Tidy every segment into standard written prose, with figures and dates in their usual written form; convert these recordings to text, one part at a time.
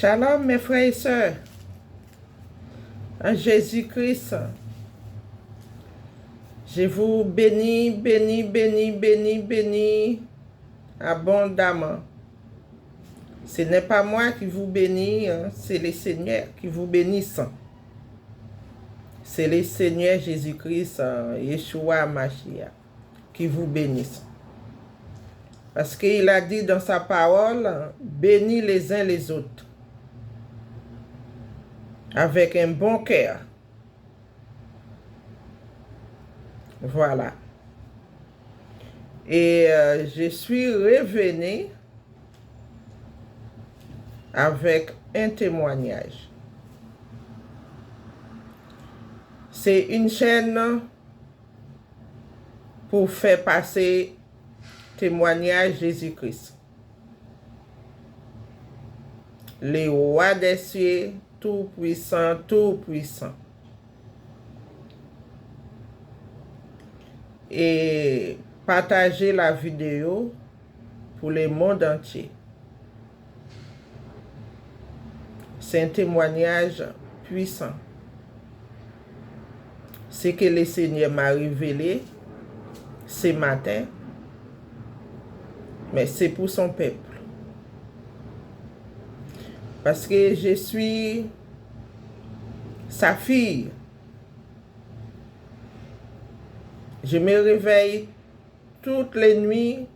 Shalom mes frères et sœurs, en Jésus-Christ, je vous bénis, bénis abondamment. Ce n'est pas moi qui vous bénis, c'est le Seigneur qui vous bénisse. C'est le Seigneur Jésus-Christ, Yeshua Mashiach, qui vous bénisse. Parce qu'il a dit dans sa parole, bénis les uns les autres. Avec un bon cœur. Voilà. Et je suis revenu avec un témoignage. C'est une chaîne pour faire passer témoignage Jésus-Christ. Le roi des cieux, tout puissant, tout puissant. Et partager la vidéo pour le monde entier. C'est un témoignage puissant. Ce que le Seigneur m'a révélé ce matin, mais c'est pour son peuple. Parce que je suis sa fille. Je me réveille toutes les nuits,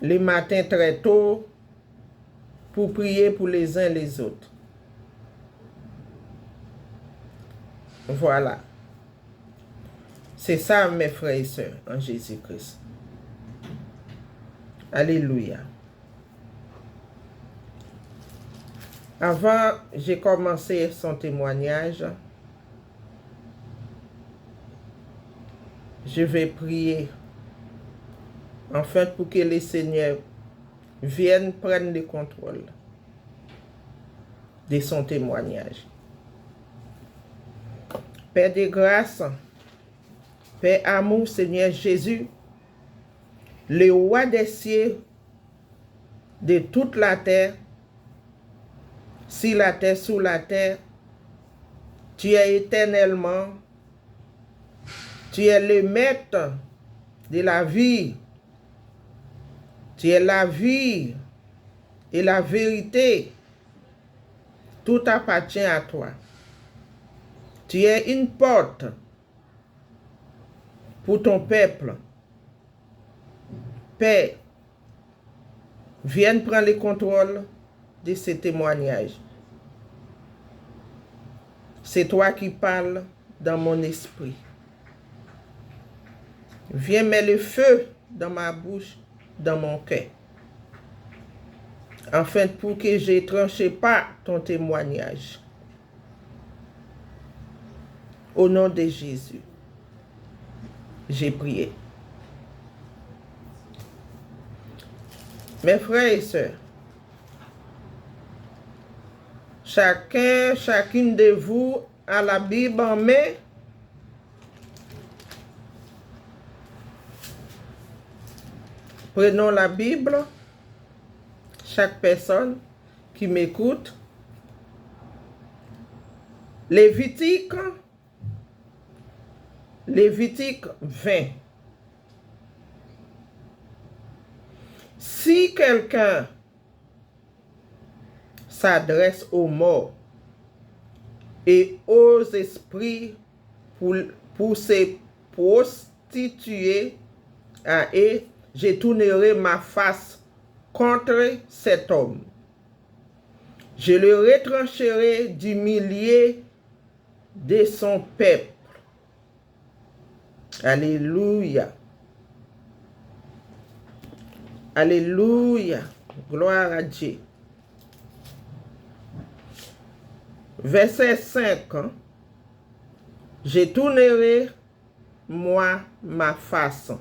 les matins très tôt, pour prier pour les uns les autres. Voilà. C'est ça, mes frères et sœurs, en Jésus-Christ. Alléluia. Avant, j'ai commencé son témoignage. Je vais prier, enfin, pour que le Seigneur vienne prendre le contrôle de son témoignage. Père de grâce, Père amour, Seigneur Jésus, le roi des cieux, de toute la terre, sur la terre, sous la terre, tu es éternellement, tu es le maître de la vie, tu es la vie et la vérité, tout appartient à toi. Tu es une porte pour ton peuple. Père, viens prendre le contrôle de ce témoignage. C'est toi qui parles dans mon esprit. Viens mettre le feu dans ma bouche, dans mon cœur. Afin pour que je ne tranche pas ton témoignage. Au nom de Jésus, j'ai prié. Mes frères et sœurs, chacune de vous a la Bible en main. Prenons la Bible, chaque personne qui m'écoute. Lévitique 20. Si quelqu'un s'adresse aux morts et aux esprits pour se prostituer à eux, je tournerai ma face contre cet homme. Je le retrancherai du milieu de son peuple. Alléluia. Alléluia. Gloire à Dieu. Verset 5. Je tournerai, moi, ma face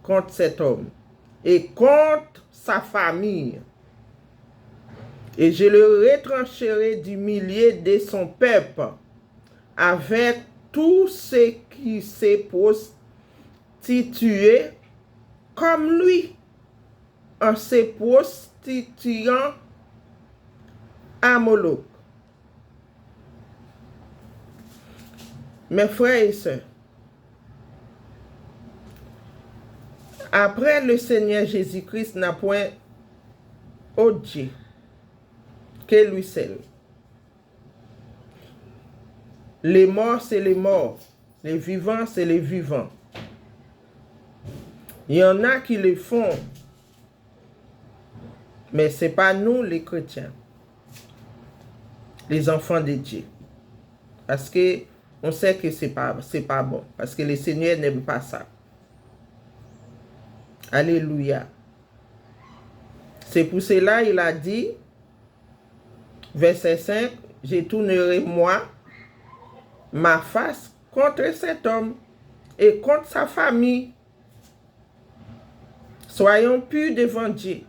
contre cet homme et contre sa famille. Et je le retrancherai du milieu de son peuple avec tous ceux qui se prostituent comme lui en se prostituant prostituant à Moloch. Mes frères et sœurs, après le Seigneur Jésus-Christ n'a point autre Dieu que lui seul. Les morts, c'est les morts. Les vivants, c'est les vivants. Il y en a qui le font, mais ce n'est pas nous les chrétiens, les enfants de Dieu. Parce que on sait que ce n'est pas bon, parce que le Seigneur n'aime pas ça. Alléluia. C'est pour cela il a dit, verset 5, « Je tournerai moi ma face contre cet homme et contre sa famille. Soyons purs devant Dieu. »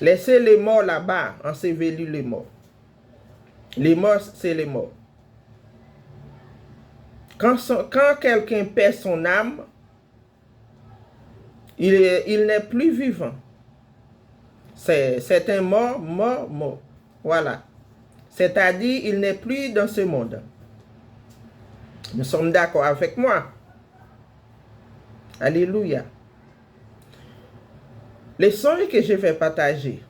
Laissez les morts là-bas, ensevelis les morts. Les morts, c'est les morts. Quand quelqu'un perd son âme, il n'est plus vivant. C'est un mort. Voilà. C'est-à-dire, il n'est plus dans ce monde. Nous sommes d'accord avec moi. Alléluia. Les sons que je vais partager,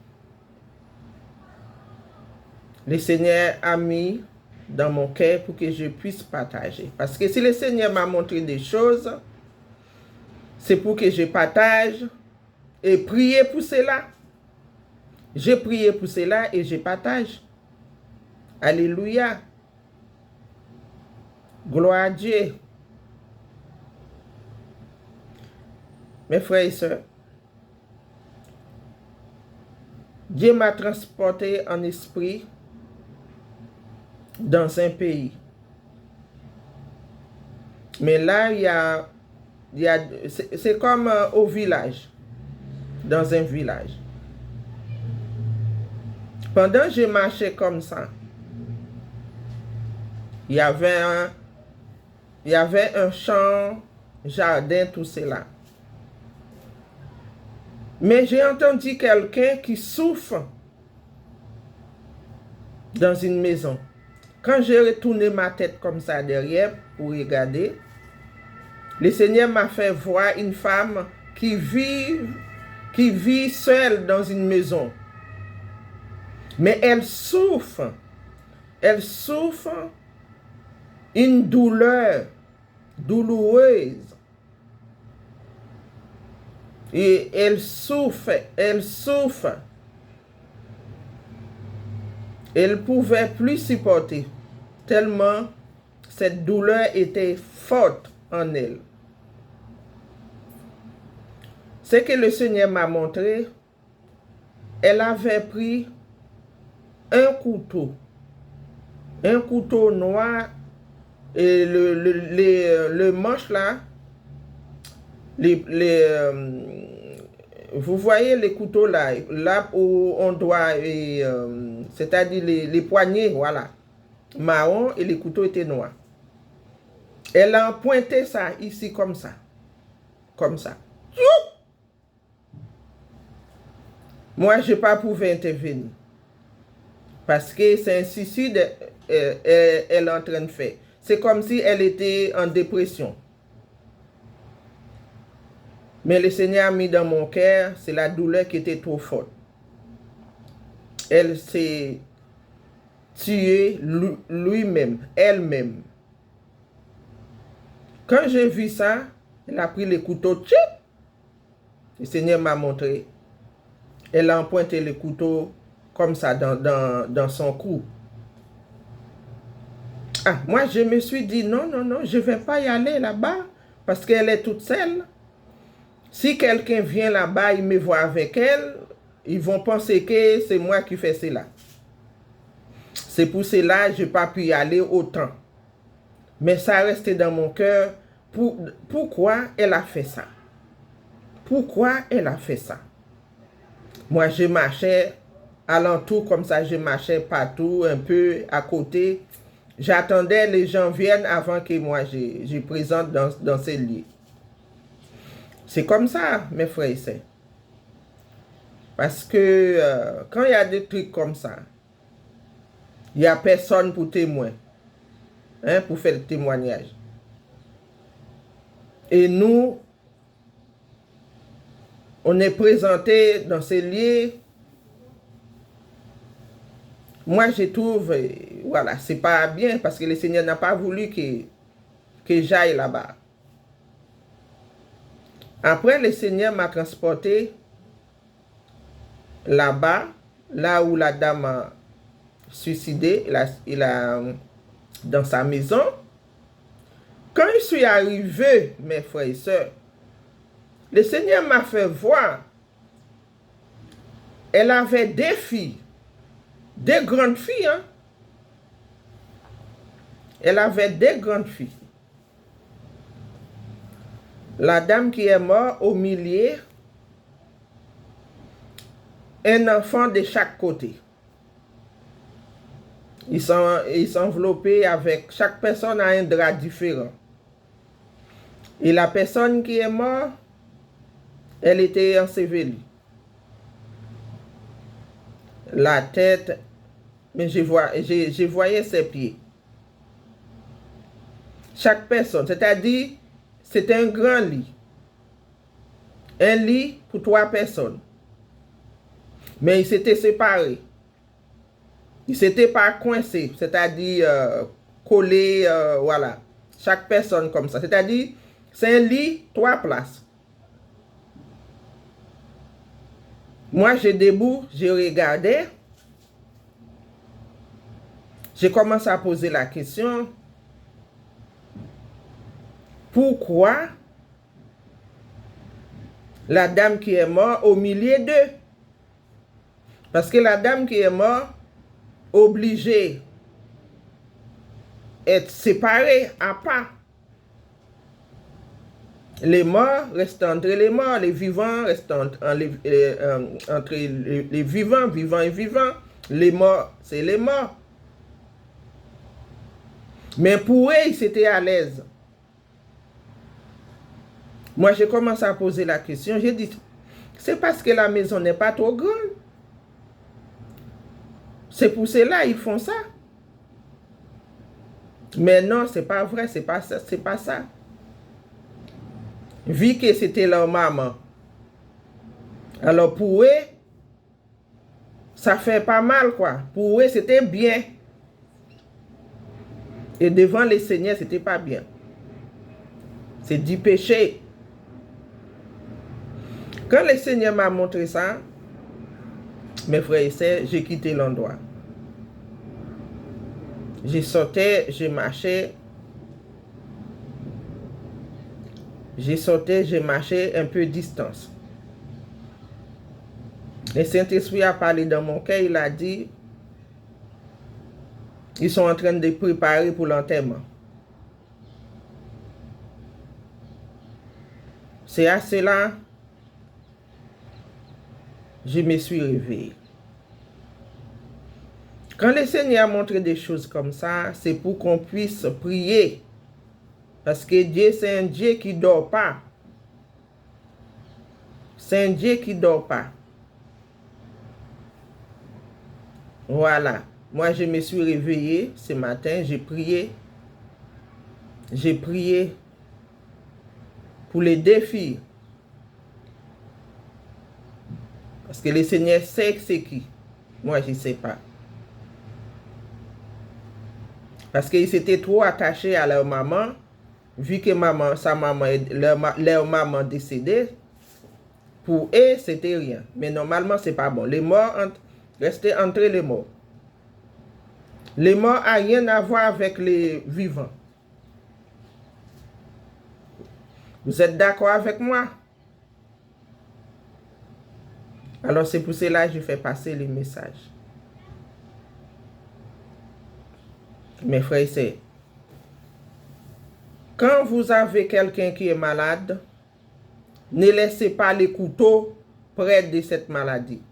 le Seigneur a mis dans mon cœur pour que je puisse partager. Parce que si le Seigneur m'a montré des choses, c'est pour que je partage et prier pour cela. J'ai prié pour cela et je partage. Alléluia. Gloire à Dieu. Mes frères et sœurs, Dieu m'a transporté en esprit dans un pays. Mais là, c'est comme au village, dans un village. Pendant que je marchais comme ça, il y avait un champ, jardin, tout cela. Mais j'ai entendu quelqu'un qui souffle dans une maison. Quand j'ai retourné ma tête comme ça derrière pour regarder, le Seigneur m'a fait voir une femme qui vit seule dans une maison. Mais elle souffre une douleur douloureuse. Et elle souffre. Elle pouvait plus supporter, tellement cette douleur était forte en elle. Ce que le Seigneur m'a montré, elle avait pris un couteau noir, et le manche là, vous voyez les couteaux là où on doit, c'est-à-dire les poignets, voilà, marron, et les couteaux étaient noirs. Elle a pointé ça ici comme ça. Moi, je n'ai pas pu intervenir. Parce que c'est un suicide elle est en train de faire. C'est comme si elle était en dépression. Mais le Seigneur a mis dans mon cœur, c'est la douleur qui était trop forte. Elle s'est tuée elle-même. Quand j'ai vu ça, elle a pris le couteau, le Seigneur m'a montré. Elle a pointé le couteau comme ça dans son cou. Ah, moi je me suis dit non, je ne vais pas y aller là-bas parce qu'elle est toute seule. Si quelqu'un vient là-bas, il me voit avec elle, ils vont penser que c'est moi qui fais cela. C'est pour cela que je n'ai pas pu y aller autant. Mais ça a resté dans mon cœur. Pourquoi elle a fait ça? Moi, je marchais alentour comme ça, je marchais partout, un peu à côté. J'attendais les gens viennent avant que moi je présente dans ces lieux. C'est comme ça, mes frères et sœurs. Parce que quand il y a des trucs comme ça, il n'y a personne pour témoin, hein, pour faire le témoignage. Et nous, on est présenté dans ces lieux. Moi, je trouve, voilà, c'est pas bien parce que le Seigneur n'a pas voulu que j'aille là-bas. Après, le Seigneur m'a transporté là-bas, là où la dame a suicidé, dans sa maison. Quand je suis arrivé, mes frères et sœurs, le Seigneur m'a fait voir, elle avait des filles, des grandes filles, hein. Elle avait des grandes filles. La dame qui est morte au milieu, un enfant de chaque côté. Ils sont enveloppés avec, chaque personne a un drap différent. Et la personne qui est morte, elle était ensevelie. La tête, mais je voyais ses pieds. Chaque personne, c'est-à-dire, c'était un grand lit. Un lit pour 3 personnes. Mais ils s'étaient séparés. Ils ne s'étaient pas coincés, c'est-à-dire collés, voilà. Chaque personne comme ça. C'est-à-dire, c'est un lit, 3 places. Moi, j'ai debout, j'ai regardé. J'ai commencé à poser la question. Pourquoi la dame qui est morte au milieu d'eux? Parce que la dame qui est morte, obligée d'être séparée à part. Les morts restent entre les morts, les vivants restent entre les vivants, vivants et vivants. Les morts, c'est les morts. Mais pour eux, ils étaient à l'aise. Moi, j'ai commencé à poser la question. J'ai dit, c'est parce que la maison n'est pas trop grande. C'est pour cela ils font ça. Mais non, c'est pas vrai, c'est pas ça, c'est pas ça. Vu que c'était leur maman. Alors pour eux, ça fait pas mal quoi. Pour eux, c'était bien. Et devant les seigneurs, c'était pas bien. C'est du péché. Quand le Seigneur m'a montré ça, mes frères et sœurs, j'ai quitté l'endroit. J'ai sauté, j'ai marché. J'ai sauté, j'ai marché un peu de distance. Le Saint-Esprit a parlé dans mon cœur, il a dit, ils sont en train de préparer pour l'enterrement. C'est à cela, je me suis réveillé. Quand le Seigneur montre des choses comme ça, c'est pour qu'on puisse prier. Parce que Dieu, c'est un Dieu qui ne dort pas. C'est un Dieu qui ne dort pas. Voilà. Moi, je me suis réveillé ce matin, j'ai prié. J'ai prié pour les défis. Parce que le Seigneur sait que c'est qui. Moi, je ne sais pas. Parce qu'ils s'étaient trop attachés à leur maman. Vu que leur maman décédée, pour eux, c'était rien. Mais normalement, c'est pas bon. Les morts restaient entre les morts. Les morts n'ont rien à voir avec les vivants. Vous êtes d'accord avec moi? Alors c'est pour cela que je fais passer le message. Mes frères et sœurs, quand vous avez quelqu'un qui est malade, ne laissez pas les couteaux près de cette maladie.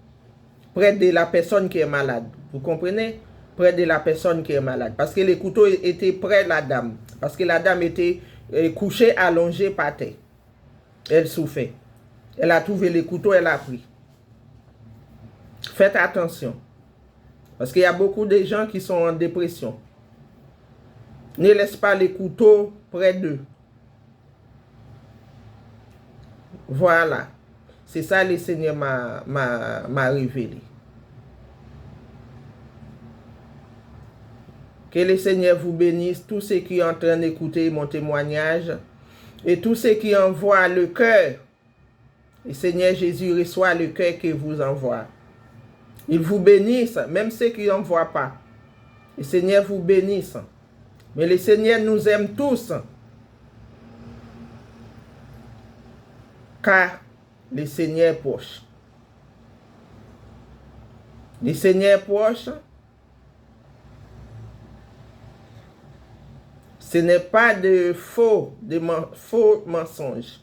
Près de la personne qui est malade. Vous comprenez? Près de la personne qui est malade. Parce que les couteaux étaient près de la dame. Parce que la dame était couchée, allongée par terre. Elle souffrait. Elle a trouvé les couteaux, elle a pris. Faites attention. Parce qu'il y a beaucoup de gens qui sont en dépression. Ne laisse pas les couteaux près d'eux. Voilà. C'est ça que le Seigneur m'a révélé. Que le Seigneur vous bénisse, tous ceux qui sont en train d'écouter mon témoignage et tous ceux qui envoient le cœur. Le Seigneur Jésus reçoit le cœur qu'il vous envoie. Il vous bénisse, même ceux qui n'envoient pas. Le Seigneur vous bénisse. Mais le Seigneur nous aime tous. Car le Seigneur est proche. Le Seigneur est proche. Ce n'est pas de faux mensonges.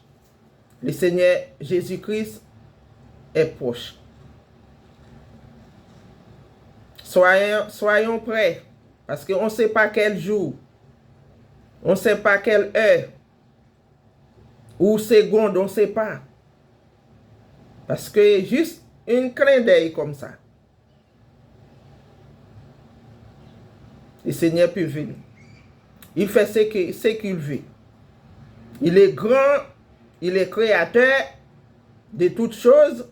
Le Seigneur Jésus-Christ est proche. Soyons prêts. Parce qu'on ne sait pas quel jour. On ne sait pas quelle heure. Ou seconde, on ne sait pas. Parce que juste un clin d'œil comme ça. Le Seigneur peut venir. Il fait ce qu'il veut. Il est grand, il est créateur de toutes choses.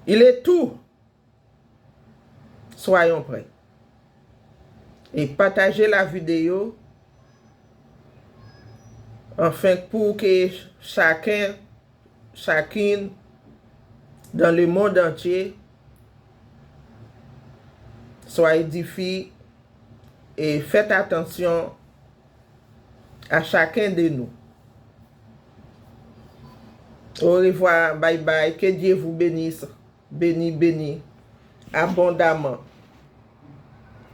Il est tout. Soyons prêts. Et partagez la vidéo afin pour que chacune dans le monde entier soit édifié et faites attention à chacun de nous. Au revoir, bye bye, que Dieu vous bénisse, béni, abondamment.